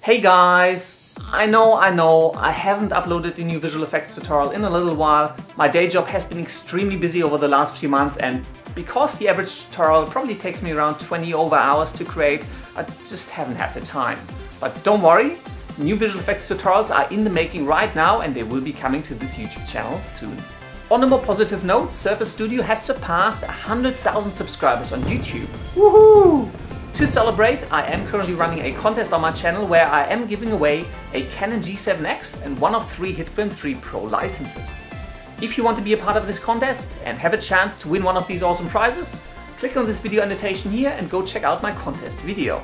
Hey guys! I know, I haven't uploaded the new visual effects tutorial in a little while. My day job has been extremely busy over the last few months, and because the average tutorial probably takes me around 20 over hours to create, I just haven't had the time. But don't worry, new visual effects tutorials are in the making right now and they will be coming to this YouTube channel soon. On a more positive note, Surface Studio has surpassed 100,000 subscribers on YouTube. Woohoo! To celebrate, I am currently running a contest on my channel where I am giving away a Canon G7X and one of 3 HitFilm 3 Pro licenses. If you want to be a part of this contest and have a chance to win one of these awesome prizes, click on this video annotation here and go check out my contest video.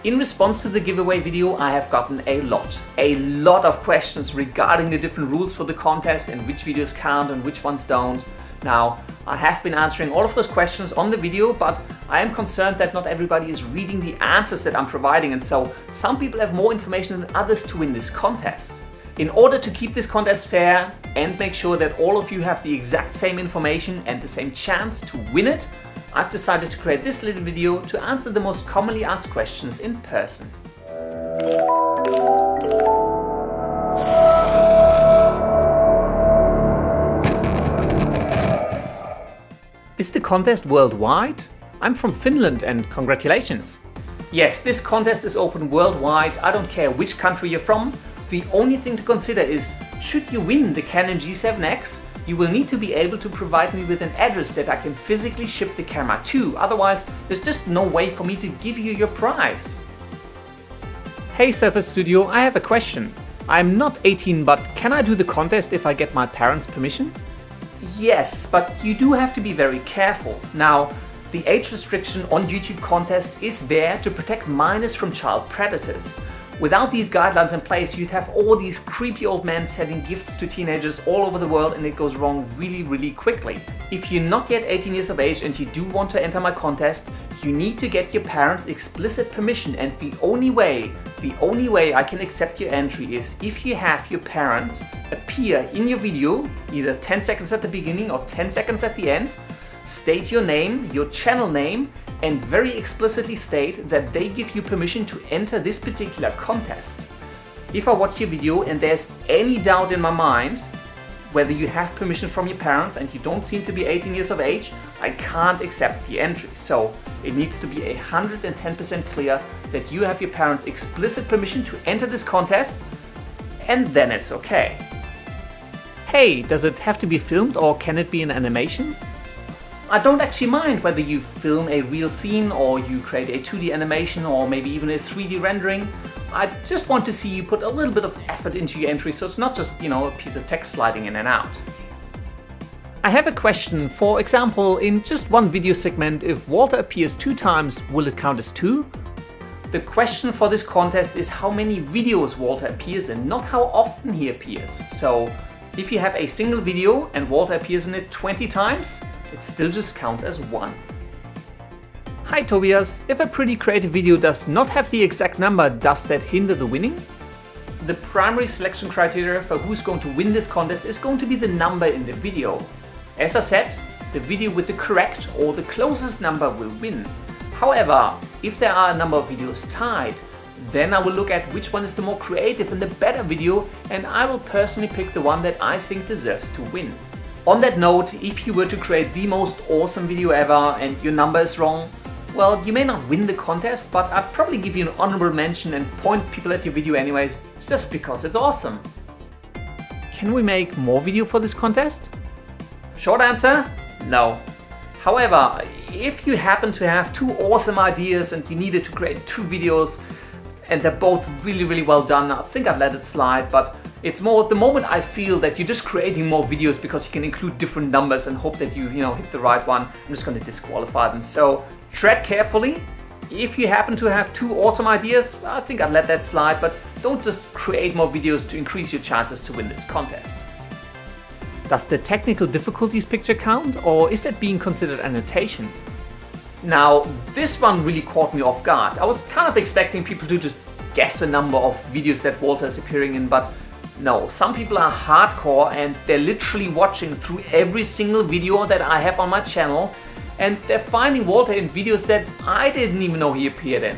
In response to the giveaway video, I have gotten a lot of questions regarding the different rules for the contest and which videos count and which ones don't. Now, I have been answering all of those questions on the video, but I am concerned that not everybody is reading the answers that I'm providing, and so some people have more information than others to win this contest. In order to keep this contest fair and make sure that all of you have the exact same information and the same chance to win it, I've decided to create this little video to answer the most commonly asked questions in person. Is the contest worldwide? I'm from Finland and congratulations! Yes, this contest is open worldwide. I don't care which country you're from. The only thing to consider is, should you win the Canon G7X, you will need to be able to provide me with an address that I can physically ship the camera to. Otherwise, there's just no way for me to give you your prize. Hey Surface Studio, I have a question. I'm not 18, but can I do the contest if I get my parents' permission? Yes, but you do have to be very careful. Now, the age restriction on YouTube contests is there to protect minors from child predators. Without these guidelines in place, you'd have all these creepy old men sending gifts to teenagers all over the world, and it goes wrong really quickly. If you're not yet 18 years of age and you do want to enter my contest, you need to get your parents' explicit permission, and the only way I can accept your entry is if you have your parents appear in your video, either 10 seconds at the beginning or 10 seconds at the end, state your name, your channel name, and very explicitly state that they give you permission to enter this particular contest. If I watch your video and there's any doubt in my mind whether you have permission from your parents and you don't seem to be 18 years of age, I can't accept the entry. So it needs to be 110% clear that you have your parents' explicit permission to enter this contest, and then it's okay. Hey, does it have to be filmed or can it be an animation? I don't actually mind whether you film a real scene or you create a 2D animation or maybe even a 3D rendering. I just want to see you put a little bit of effort into your entry, so it's not just, a piece of text sliding in and out. I have a question. For example, in just one video segment, if Walter appears 2 times, will it count as 2? The question for this contest is how many videos Walter appears in, not how often he appears. So if you have a single video and Walter appears in it 20 times, it still just counts as 1. Hi Tobias, if a pretty creative video does not have the exact number, does that hinder the winning? The primary selection criteria for who's going to win this contest is going to be the number in the video. As I said, the video with the correct or the closest number will win. However, if there are a number of videos tied, then I will look at which one is the more creative and the better video, and I will personally pick the one that I think deserves to win. On that note, if you were to create the most awesome video ever and your number is wrong, well, you may not win the contest, but I'd probably give you an honorable mention and point people at your video anyways, just because it's awesome. Can we make more video for this contest? Short answer, no. However, if you happen to have 2 awesome ideas and you needed to create 2 videos and they're both really well done, I think I'd let it slide, but it's more the moment I feel that you're just creating more videos because you can include different numbers and hope that you hit the right one, I'm just going to disqualify them. So tread carefully. If you happen to have 2 awesome ideas, I think I'd let that slide, but don't just create more videos to increase your chances to win this contest. Does the technical difficulties picture count, or is that being considered annotation? Now, this one really caught me off guard. I was kind of expecting people to just guess a number of videos that Walter is appearing in, but no, some people are hardcore and they're literally watching through every single video that I have on my channel, and they're finding Walter in videos that I didn't even know he appeared in.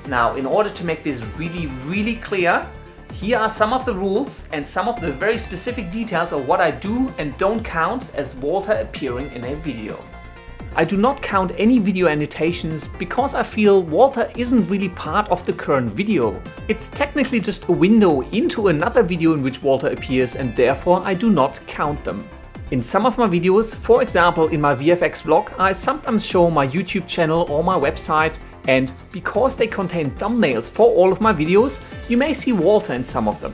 Now, in order to make this really clear, here are some of the rules and some of the very specific details of what I do and don't count as Walter appearing in a video. I do not count any video annotations because I feel Walter isn't really part of the current video. It's technically just a window into another video in which Walter appears, and therefore I do not count them. In some of my videos, for example in my VFX vlog, I sometimes show my YouTube channel or my website, and because they contain thumbnails for all of my videos, you may see Walter in some of them.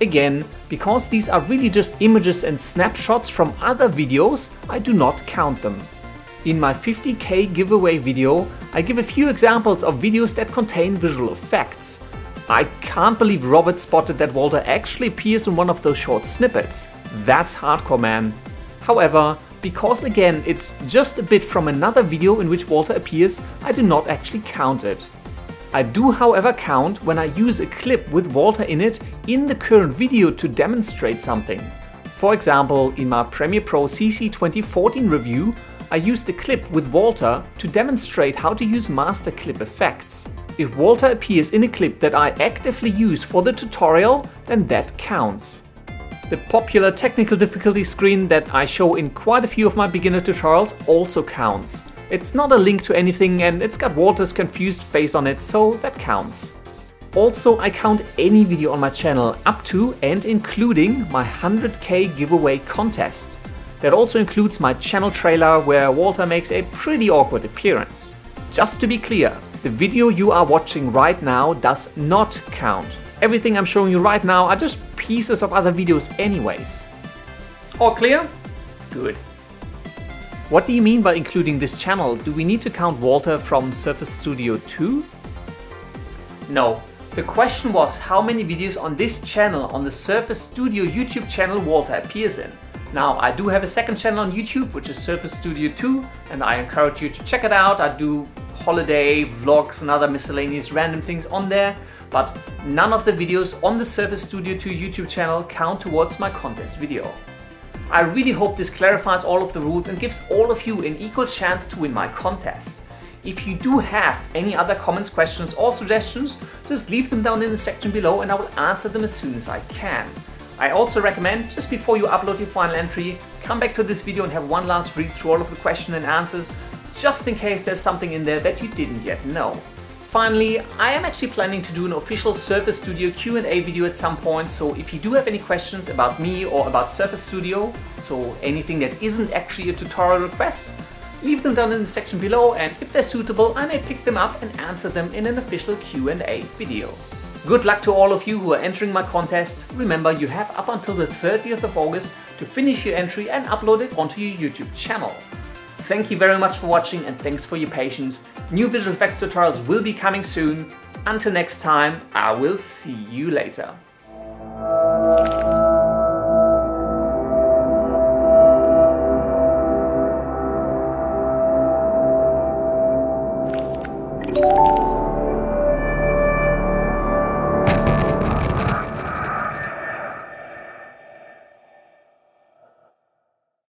Again, because these are really just images and snapshots from other videos, I do not count them. In my 50k giveaway video, I give a few examples of videos that contain visual effects. I can't believe Robert spotted that Walter actually appears in one of those short snippets. That's hardcore, man. However, because again it's just a bit from another video in which Walter appears, I do not actually count it. I do however count when I use a clip with Walter in it in the current video to demonstrate something. For example, in my Premiere Pro CC 2014 review, I used a clip with Walter to demonstrate how to use master clip effects. If Walter appears in a clip that I actively use for the tutorial, then that counts. The popular technical difficulty screen that I show in quite a few of my beginner tutorials also counts. It's not a link to anything and it's got Walter's confused face on it, so that counts. Also, I count any video on my channel up to and including my 100k giveaway contest. That also includes my channel trailer where Walter makes a pretty awkward appearance. Just to be clear, the video you are watching right now does not count. Everything I'm showing you right now are just pieces of other videos anyways. All clear? Good. What do you mean by including this channel? Do we need to count Walter from Surface Studio 2? No. The question was how many videos on this channel, on the Surface Studio YouTube channel, Walter appears in. Now, I do have a second channel on YouTube, which is Surface Studio 2, and I encourage you to check it out. I do holiday vlogs and other miscellaneous random things on there, but none of the videos on the Surface Studio 2 YouTube channel count towards my contest video. I really hope this clarifies all of the rules and gives all of you an equal chance to win my contest. If you do have any other comments, questions or suggestions, just leave them down in the section below and I will answer them as soon as I can. I also recommend, just before you upload your final entry, come back to this video and have one last read through all of the questions and answers, just in case there's something in there that you didn't yet know. Finally, I am actually planning to do an official Surface Studio Q&A video at some point, so if you do have any questions about me or about Surface Studio, so anything that isn't actually a tutorial request, leave them down in the section below, and if they're suitable, I may pick them up and answer them in an official Q&A video. Good luck to all of you who are entering my contest. Remember, you have up until the 30th of August to finish your entry and upload it onto your YouTube channel. Thank you very much for watching and thanks for your patience. New visual effects tutorials will be coming soon. Until next time, I will see you later.